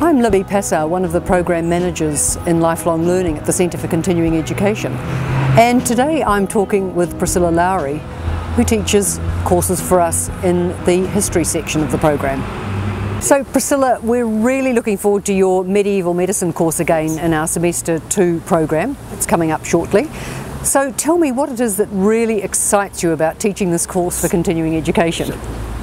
I'm Libby Passau, one of the program managers in lifelong learning at the Centre for Continuing Education, and today I'm talking with Priscilla Lowry, who teaches courses for us in the history section of the program. So Priscilla, we're really looking forward to your medieval medicine course again in our semester 2 program. It's coming up shortly. So tell me what it is that really excites you about teaching this course for continuing education.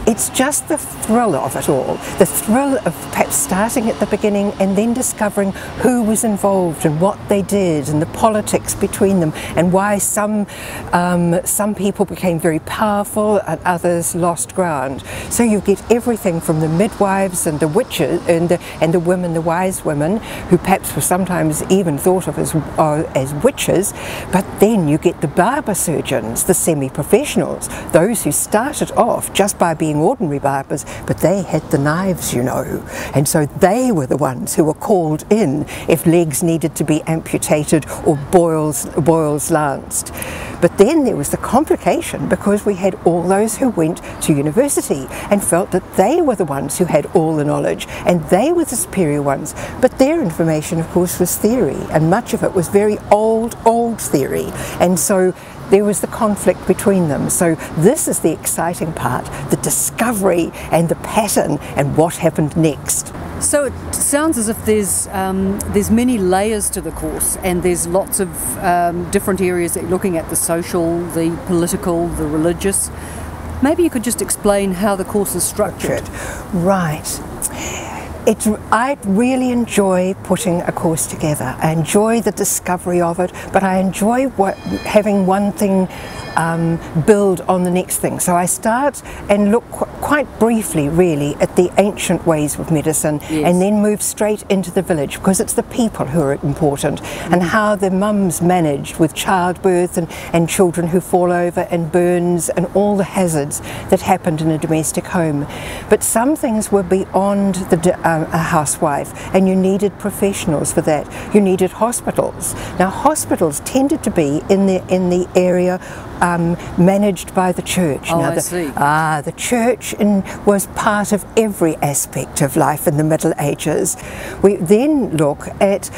It's just the thrill of it all, the thrill of perhaps starting at the beginning and then discovering who was involved and what they did and the politics between them and why some people became very powerful and others lost ground. So you get everything from the midwives and the witches and the women, the wise women, who perhaps were sometimes even thought of as witches, but then you get the barber surgeons, the semi-professionals, those who started off just by being ordinary barbers, but they had the knives, you know, and so they were the ones who were called in if legs needed to be amputated or boils lanced. But then there was the complication, because we had all those who went to university and felt that they were the ones who had all the knowledge and they were the superior ones, but their information of course was theory, and much of it was very old theory, and so there was the conflict between them. So this is the exciting part, the discovery and the pattern and what happened next. So it sounds as if there's many layers to the course, and there's lots of different areas that you're looking at: the social, the political, the religious. Maybe you could just explain how the course is structured. Right. I really enjoy putting a course together. I enjoy the discovery of it, but I enjoy having one thing build on the next thing. So I start and look quite briefly really at the ancient ways of medicine, yes, and then move straight into the village, because it's the people who are important, and how the mums managed with childbirth and children who fall over and burns and all the hazards that happened in a domestic home. But some things were beyond a housewife, and you needed professionals for that. You needed hospitals. Now hospitals tended to be in the area managed by the church. Oh, now, I see. The church was part of every aspect of life in the Middle Ages. We then look at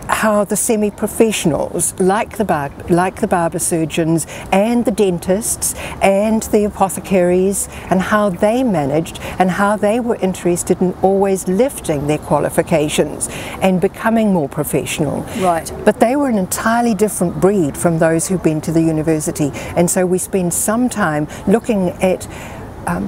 how the semi-professionals, like the barber surgeons and the dentists and the apothecaries, and how they managed and how they were interested in always lifting their qualifications and becoming more professional. Right. But they were an entirely different breed from those who'd been to the university, and so we spend some time looking at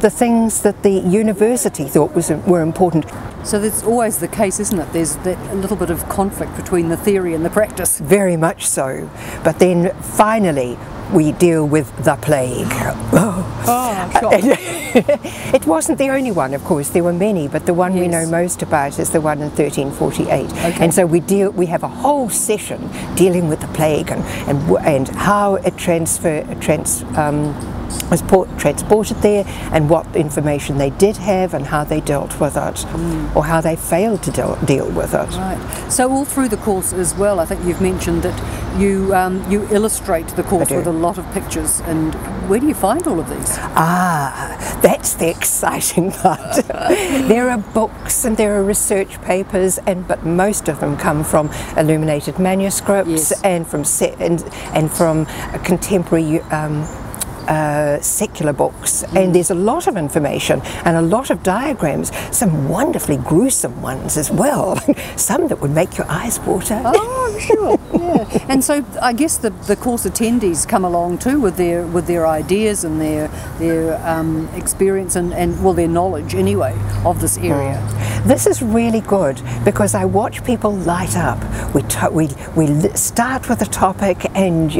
the things that the university thought were important. So that's always the case, isn't it? There's a little bit of conflict between the theory and the practice. Very much so. But then finally we deal with the plague. Sure. It wasn't the only one, of course. There were many, but the one, yes, we know most about is the one in 1348. Okay. And so we have a whole session dealing with the plague and how it was transported there, and what information they did have and how they dealt with it, or how they failed to deal with it. Right. So all through the course as well, I think you've mentioned that you illustrate the course with a lot of pictures. And where do you find all of these? That's the exciting part. There are books and there are research papers, but most of them come from illuminated manuscripts, yes, and from contemporary secular books, and there's a lot of information and a lot of diagrams, some wonderfully gruesome ones as well, some that would make your eyes water. Oh, I'm sure. Yeah. And so I guess the course attendees come along too with their ideas and their experience and their knowledge anyway of this area. This is really good, because I watch people light up. We start with a topic and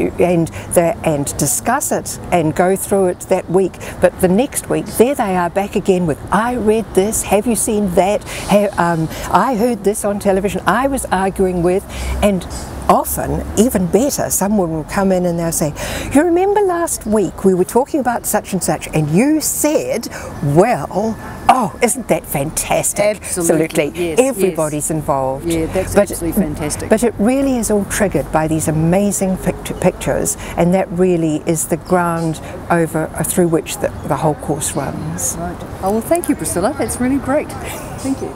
discuss it and go through it that week, but the next week there they are back again with, I read this, have you seen that, I heard this on television, I was arguing with, and often, even better, someone will come in and they'll say, you remember last week we were talking about such and such, and you said, well, Oh, isn't that fantastic? Absolutely. Yes, Everybody's involved. Yeah, that's absolutely fantastic. But it really is all triggered by these amazing pictures, and that really is the ground through which the whole course runs. Right. Oh, well, thank you, Priscilla. That's really great. Thank you.